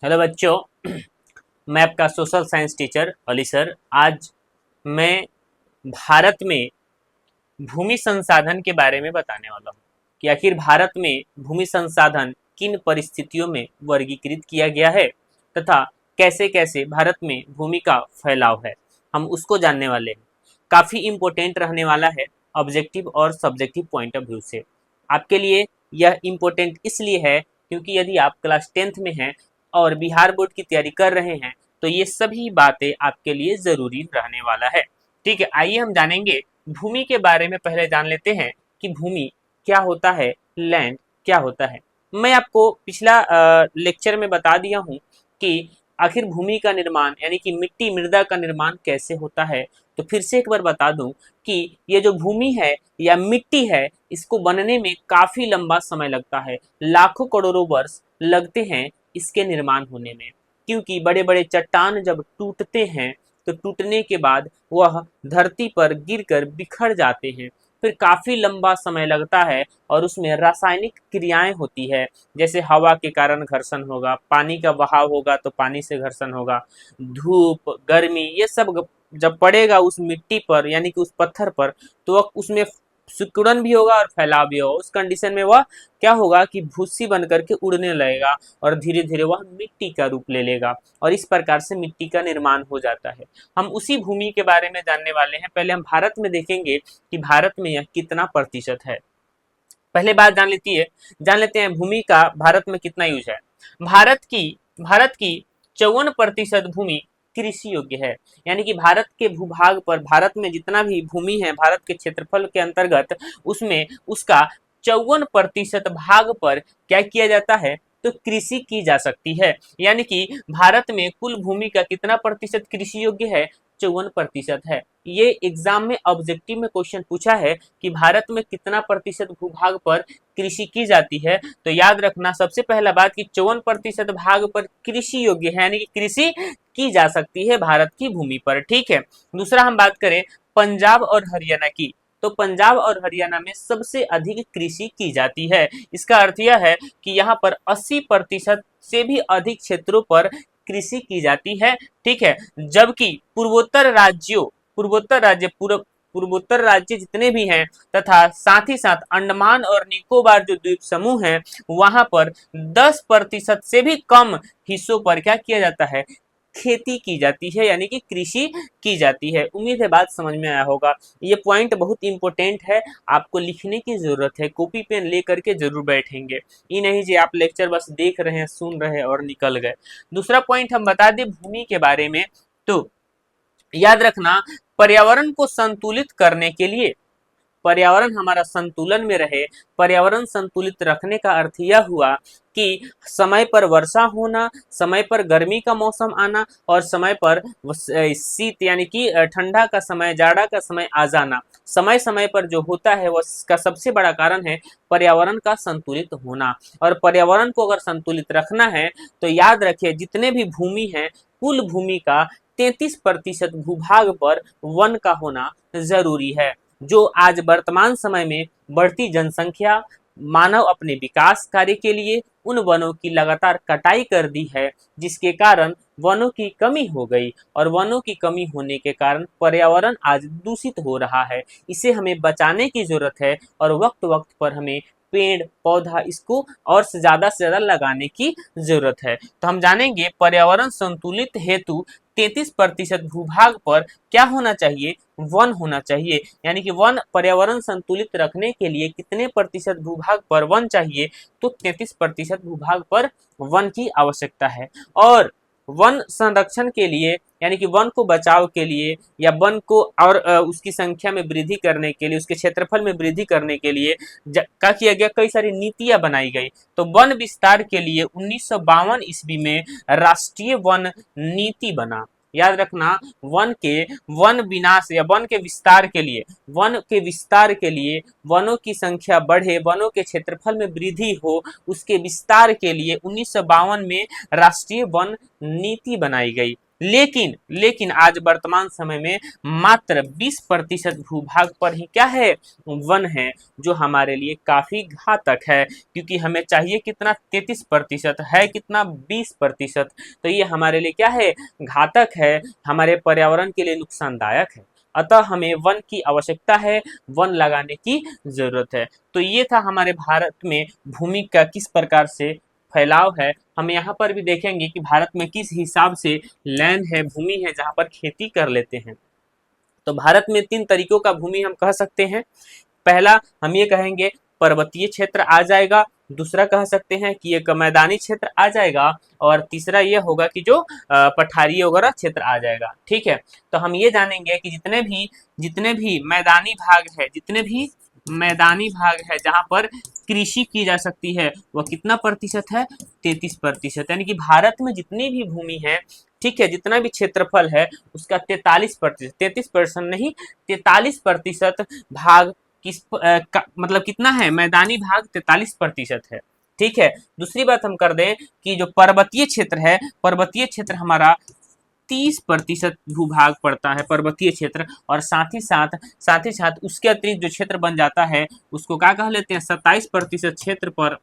Hello बच्चों। मैं आपका social science teacher Ali sir. आज मैं भारत में भूमि संसाधन के बारे में बताने वाला हूँ कि आखिर भारत में भूमि संसाधन किन परिस्थितियों में वर्गीकृत किया गया है तथा कैसे कैसे भारत में भूमि का फैलाव है, हम उसको जानने वाले हैं। काफ़ी इम्पोर्टेंट रहने वाला है ऑब्जेक्टिव और सब्जेक्टिव पॉइंट ऑफ व्यू से। आपके लिए यह इम्पोर्टेंट इसलिए है क्योंकि यदि आप क्लास 10th में हैं और बिहार बोर्ड की तैयारी कर रहे हैं तो ये सभी बातें आपके लिए ज़रूरी रहने वाला है। ठीक है, आइए हम जानेंगे भूमि के बारे में। पहले जान लेते हैं कि भूमि क्या होता है, लैंड क्या होता है। मैं आपको पिछला लेक्चर में बता दिया हूँ कि आखिर भूमि का निर्माण यानी कि मिट्टी मृदा का निर्माण कैसे होता है। तो फिर से एक बार बता दूं कि ये जो भूमि है या मिट्टी है, इसको बनने में काफी लंबा समय लगता है, लाखों करोड़ों वर्ष लगते हैं इसके निर्माण होने में। क्योंकि बड़े बड़े चट्टान जब टूटते हैं तो टूटने के बाद वह धरती पर गिरकर बिखर जाते हैं, फिर काफी लंबा समय लगता है और उसमें रासायनिक क्रियाएं होती है। जैसे हवा के कारण घर्षण होगा, पानी का बहाव होगा तो पानी से घर्षण होगा, धूप गर्मी ये सब जब पड़ेगा उस मिट्टी पर यानी कि उस पत्थर पर तो वह उसमें सिकुड़न भी होगा और फैलाव भी होगा। उस कंडीशन में वह क्या होगा कि भूसी बन करके उड़ने लगेगा और धीरे धीरे वह मिट्टी का रूप ले लेगा और इस प्रकार से मिट्टी का निर्माण हो जाता है। हम उसी भूमि के बारे में जानने वाले हैं। पहले हम भारत में देखेंगे कि भारत में यह कितना प्रतिशत है। पहले बात जान लेते हैं भूमि का भारत में कितना यूज है। भारत की 54% भूमि कृषि योग्य है। यानी कि भारत के भूभाग पर, भारत में जितना भी भूमि है भारत के क्षेत्रफल के अंतर्गत, उसमें उसका 54% भाग पर क्या किया जाता है, तो कृषि की जा सकती है। यानी कि भारत में कुल भूमि का कितना प्रतिशत कृषि योग्य है, 54% है। ये एग्जाम में ऑब्जेक्टिव में क्वेश्चन पूछा है कि भारत में कितना प्रतिशत भूभाग पर कृषि की जाती है। तो याद रखना सबसे पहला बात कि 54% भाग पर कृषि योग्य है, यानी कि कृषि की जा सकती है भारत की भूमि पर। ठीक है, दूसरा हम बात करें पंजाब और हरियाणा की, तो पंजाब और हरियाणा में सबसे अधिक कृषि की जाती है। इसका अर्थ यह है कि यहाँ पर 80% से भी अधिक क्षेत्रों पर कृषि की जाती है। ठीक है, जबकि पूर्वोत्तर राज्य जितने भी हैं तथा साथ ही साथ अंडमान और निकोबार जो द्वीप समूह हैं, वहां पर 10% से भी कम हिस्सों पर क्या किया जाता है, खेती की जाती है, यानी कि कृषि की जाती है। उम्मीद है बात समझ में आया होगा। ये पॉइंट बहुत इंपॉर्टेंट है, आपको लिखने की जरूरत है, कॉपी पेन लेकर के जरूर बैठेंगे। ये नहीं जी आप लेक्चर बस देख रहे हैं, सुन रहे हैं और निकल गए। दूसरा पॉइंट हम बता दें भूमि के बारे में, तो याद रखना पर्यावरण को संतुलित करने के लिए, पर्यावरण हमारा संतुलन में रहे, पर्यावरण संतुलित रखने का अर्थ यह हुआ कि समय पर वर्षा होना, समय पर गर्मी का मौसम आना और समय पर शीत यानी कि ठंडा का समय, जाड़ा का समय आ जाना, समय समय पर जो होता है वह इसका सबसे बड़ा कारण है पर्यावरण का संतुलित होना। और पर्यावरण को अगर संतुलित रखना है तो याद रखिए जितने भी भूमि है, कुल भूमि का 33% भूभाग पर वन का होना जरूरी है। जो आज वर्तमान समय में बढ़ती जनसंख्या, मानव अपने विकास कार्य के लिए उन वनों की लगातार कटाई कर दी है, जिसके कारण वनों की कमी हो गई और वनों की कमी होने के कारण पर्यावरण आज दूषित हो रहा है। इसे हमें बचाने की जरूरत है और वक्त वक्त पर हमें पेड़ पौधा इसको और से ज्यादा लगाने की जरूरत है। तो हम जानेंगे पर्यावरण संतुलित हेतु 33% भूभाग पर क्या होना चाहिए, वन होना चाहिए। यानी कि वन, पर्यावरण संतुलित रखने के लिए कितने प्रतिशत भूभाग पर वन चाहिए, तो 33% भूभाग पर वन की आवश्यकता है। और वन संरक्षण के लिए यानी कि वन को बचाव के लिए या वन को और उसकी संख्या में वृद्धि करने के लिए, उसके क्षेत्रफल में वृद्धि करने के लिए क्या किया गया, कई सारी नीतियां बनाई गई। तो वन विस्तार के लिए 1952 ईस्वी में राष्ट्रीय वन नीति बना। याद रखना वन विनाश या वन के विस्तार के लिए, वनों की संख्या बढ़े, वनों के क्षेत्रफल में वृद्धि हो, उसके विस्तार के लिए 1952 में राष्ट्रीय वन नीति बनाई गई। लेकिन लेकिन आज वर्तमान समय में मात्र 20% भूभाग पर ही क्या है, वन है, जो हमारे लिए काफी घातक है, क्योंकि हमें चाहिए कितना, 33% है, कितना, 20%। तो ये हमारे लिए क्या है, घातक है, हमारे पर्यावरण के लिए नुकसानदायक है। अतः हमें वन की आवश्यकता है, वन लगाने की जरूरत है। तो ये था हमारे भारत में भूमि का किस प्रकार से फैलाव है। हम यहाँ पर भी देखेंगे कि भारत में किस हिसाब से लैंड है, भूमि है, जहाँ पर खेती कर लेते हैं। तो भारत में 3 तरीकों का भूमि हम कह सकते हैं। पहला हम ये कहेंगे पर्वतीय क्षेत्र आ जाएगा, दूसरा कह सकते हैं कि एक मैदानी क्षेत्र आ जाएगा, और तीसरा ये होगा कि जो पठारी वगैरह क्षेत्र आ जाएगा। ठीक है, तो हम ये जानेंगे कि जितने भी मैदानी भाग है, जितने भी मैदानी भाग है जहां पर कृषि की जा सकती है, वह कितना प्रतिशत है, 33%। यानी कि भारत में जितनी भी भूमि है, ठीक है, जितना भी क्षेत्रफल है उसका 43%, 33% नहीं, 43% भाग मतलब कितना है, मैदानी भाग 43% है। ठीक है, दूसरी बात हम कर दें कि जो पर्वतीय क्षेत्र है, पर्वतीय क्षेत्र हमारा 30% भूभाग पड़ता है, पर्वतीय क्षेत्र, और साथ ही साथ उसके अतिरिक्त जो क्षेत्र बन जाता है उसको क्या कह लेते हैं, 27% क्षेत्र पर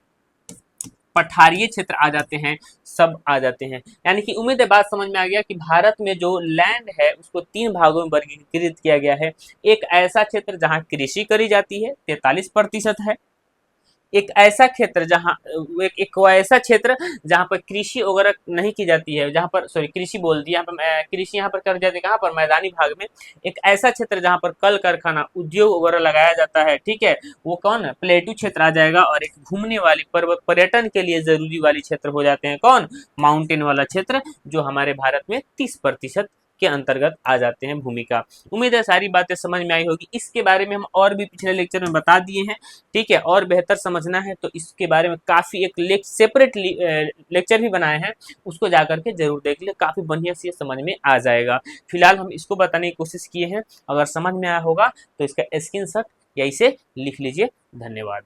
पठारीय क्षेत्र आ जाते हैं, सब आ जाते हैं। यानी कि उम्मीद है बात समझ में आ गया कि भारत में जो लैंड है उसको 3 भागों में वर्गीकृत किया गया है। एक ऐसा क्षेत्र जहां कृषि करी जाती है, 43% है। एक ऐसा क्षेत्र जहाँ एक ऐसा क्षेत्र जहाँ पर कृषि वगैरह नहीं की जाती है, जहाँ पर, सॉरी, कृषि बोल दी, यहाँ पर कृषि यहाँ पर कर जाती है कहाँ पर, मैदानी भाग में। एक ऐसा क्षेत्र जहाँ पर कल कारखाना, उद्योग वगैरह लगाया जाता है, ठीक है, वो कौन, प्लेटू क्षेत्र आ जाएगा। और एक घूमने वाली, पर्यटन के लिए जरूरी वाली क्षेत्र हो जाते हैं कौन, माउंटेन वाला क्षेत्र, जो हमारे भारत में 30% के अंतर्गत आ जाते हैं भूमि का। उम्मीद है सारी बातें समझ में आई होगी। इसके बारे में हम और भी पिछले लेक्चर में बता दिए हैं। ठीक है, और बेहतर समझना है तो इसके बारे में काफी एक सेपरेट लेक्चर भी बनाए हैं, उसको जाकर के जरूर देख ले, काफी बढ़िया से समझ में आ जाएगा। फिलहाल हम इसको बताने की कोशिश किए हैं, अगर समझ में आया होगा तो इसका स्क्रीनशॉट या इसे लिख लीजिए। धन्यवाद।